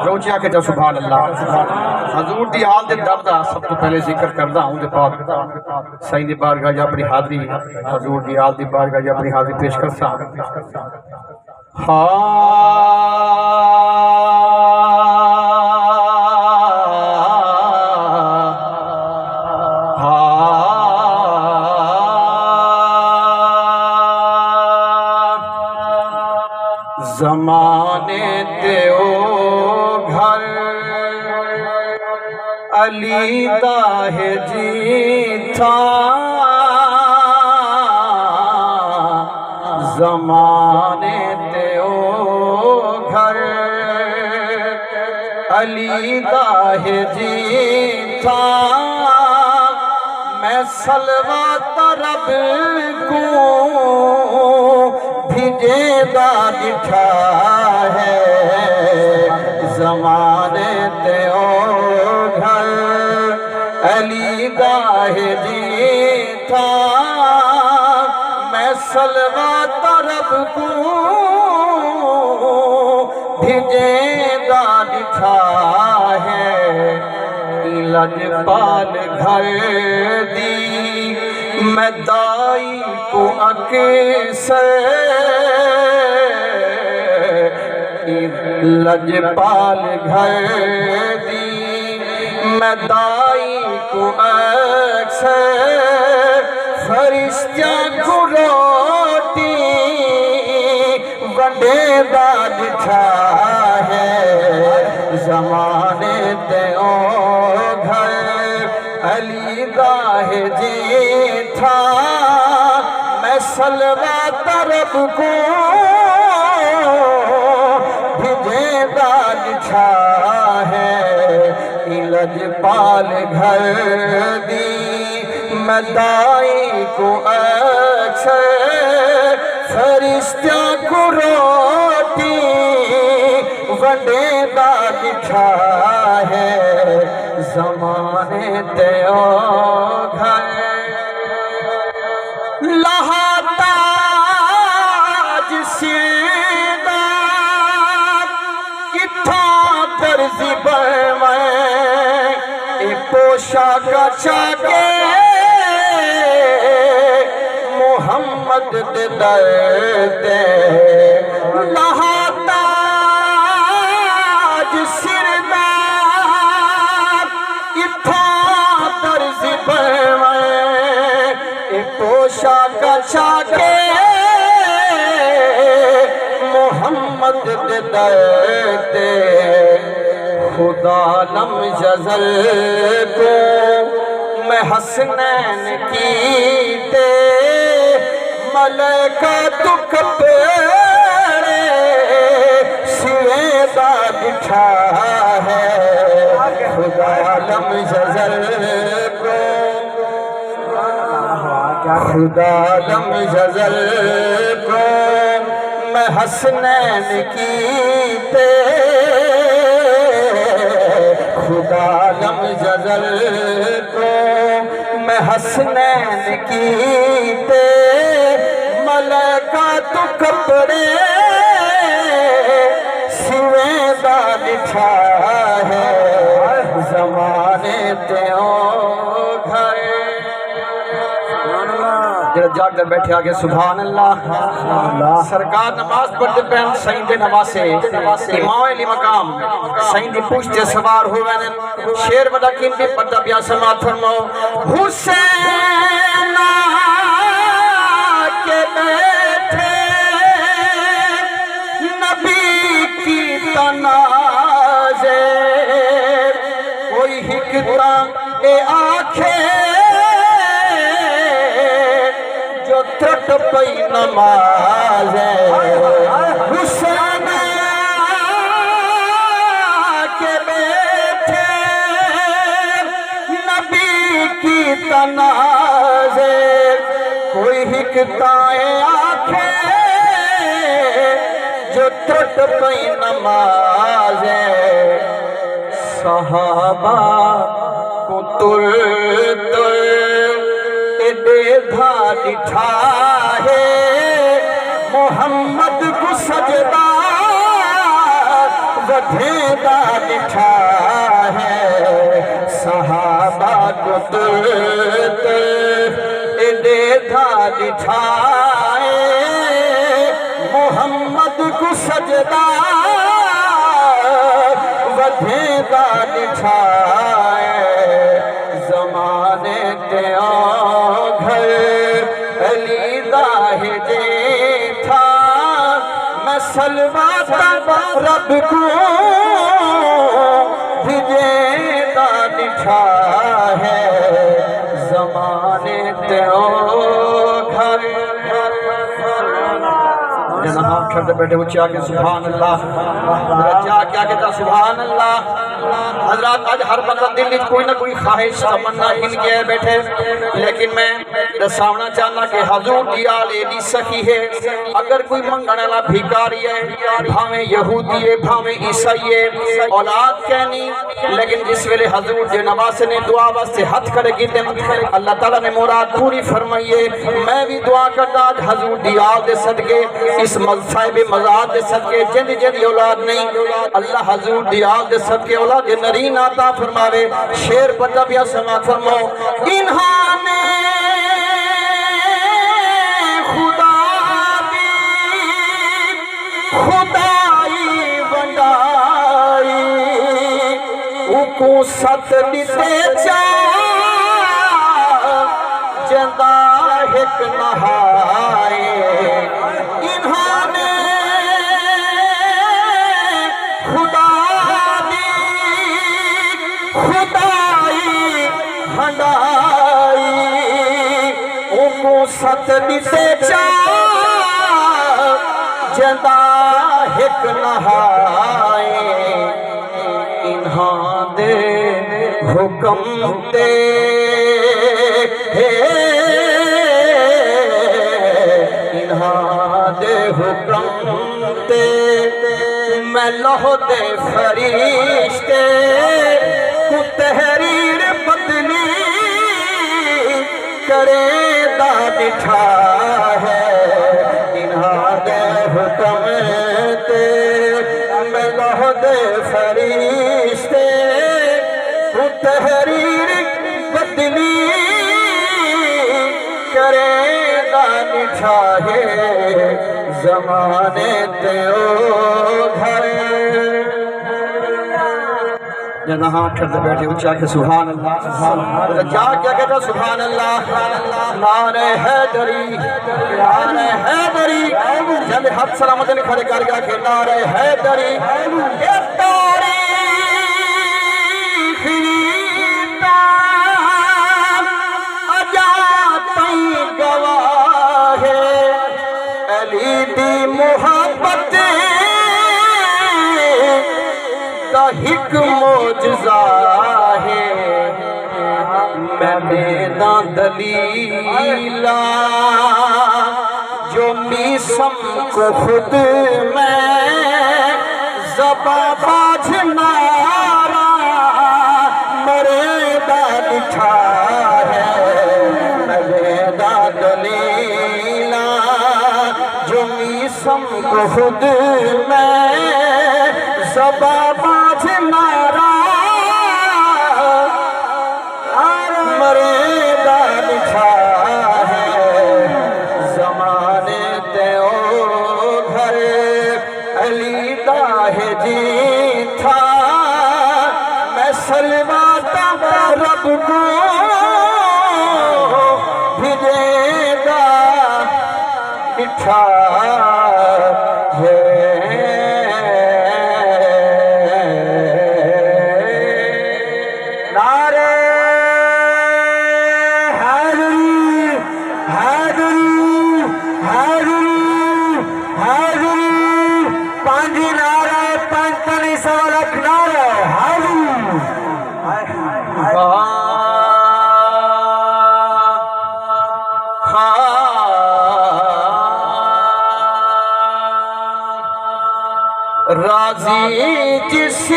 روچیا کہ جو سبحان اللہ حضور دی حال دے درد سب تو پہلے ذکر کردہ ہوں دے پاک سائن دی بارگاہ یا اپنی حاضری حضور دی حال دی بارگاہ یا اپنی حاضری پیش کرتا زمانے دیو گھر علی داہ جی تھا زمانے دیو گھر علی داہ جی تھا میں سلوات رب کو بھیجے دا دکھا ہے زمانے دیو گھر علی داہ جی تھا میں سلوات رب کو بھیجے دا دکھا ہے لجپال گھر دی میں دائی کو اکثر لجپال گھر دی میں دائی کو اکثر فرشتیاں کو روٹی ونڈے دا دکھا ہے زمانے دیو گھر علی داہ جی تھا میں سلوات رب کو بھیجے دا دکھا ہے لجپال گھر دی میں دائی کو اکثر فرشتیاں کو روٹی ونڈے دا دکھا ہے زمانے دیو گھر لہا تاج سیدار کتھاں درزی برمائے اے پوشاک چاکے محمد دے دردے لہا تاج سردار اتھاں درزی برمائے اے پوشاک چاکے محمد دے دردے خدا لم یزل کو میں حسنین کیتے ملکہ تو کپڑے سوے دا دکھا ہے خدا لم یزل کو خدا لم یزل کو میں حسنین کیتے خدا لم یزل کو میں حسنین کیتے ملکہ تو کپڑے سوے دا دکھا ہے زمانے دیو گھر جاگ در بیٹھے آگے سبحان اللہ سرکار نماز پڑھتے پہن سائن دے نمازے امام علی مقام سائن دی پوچھتے سوار ہوئے شیر ودا کن بھی پردہ بیا سماعت فرمو حسین کے بیٹھے نبی کی تنازے کوئی حکتا اے آنکھیں ترٹ پئی نماز حسین کے بیٹھے نبی کی تنازے کوئی حکتائیں آنکھیں جو ترٹ پئی نماز صحابہ کو تر دھا دکھا ہے محمد کو سجدہ ودھیدا لکھا ہے صحابہ کو ترت دیدھا لکھائے محمد کو سجدہ ودھیدا لکھائے زمانے تے گھر علی داہ دے تھا میں سلواتا رب کو بھیجیدا لکھا ہے زمانے تے گھر جنہاں آپ چھڑتے بیٹھے اچھا کہ سبحان اللہ رجا کیا کہتا سبحان اللہ حضرات آج ہر بندہ دل میں کوئی نہ کوئی خواہش تمنا ہن کے بیٹھے لیکن میں دساونا چاہنا کہ حضور دیال ایڈی سخی ہے اگر کوئی منگنے والا بھیکاری ہے بھاویں یہودی ہے بھاویں عیسائی ہے اولاد کہنی لیکن جس ویلے حضور دے نواز نے دعا واسطے ہاتھ کھڑے کیتے اللہ تعالیٰ نے مراد پوری فرمائیے میں بھی دعا کرتا آج حضور دیال دے صدقے اس صاحب مزاد دے صدقے جن اولاد نہیں اللہ حضور دیال دے صدقے اولاد نرین عطا فرماوے شیر پتہ بیا سماعت فرماؤ انہاں نے خدا دی خدائی بندائی اکو ست دیتے چاہ جندہ ایک نہائے انہاں نے خدا دی خدائی بندائی اکو ست دیتے چاہ جندہ ایک نہائے انہاں دے حکم تے انہاں دے حکم تے میں لوح دے فرشتے کو تحریر بدلی کرے دا لکھا ہے انہاں دے حکم تے میں لوح دے فرشتے کو تحریر بدلی کرے دا لکھا ہے زمانے تے گھر جنہاں چھڑتے بیٹھے اچھا کہ سبحان اللہ جا کیا کہتا سبحان اللہ نعرہ حیدری نعرہ حیدری جب حد سلامت نے کھڑے کر گیا کہ نعرہ حیدری یہ تاریخ اجاتیں گواہ ہے علی دی محبت کا ایک معجزہ ہے میں دیداں دلیلہ جو میسم کو خود میں زباں باجھ نارا مریدہ لکھا ہے میں دیداں دلیلہ جو میسم کو خود میں زباں باجھ نارا مریدہ لکھا ہے زمانے تے گھر علی داہ جی تھا میں سلواتا رب کو بھیجیدا لکھا ہے راضی جس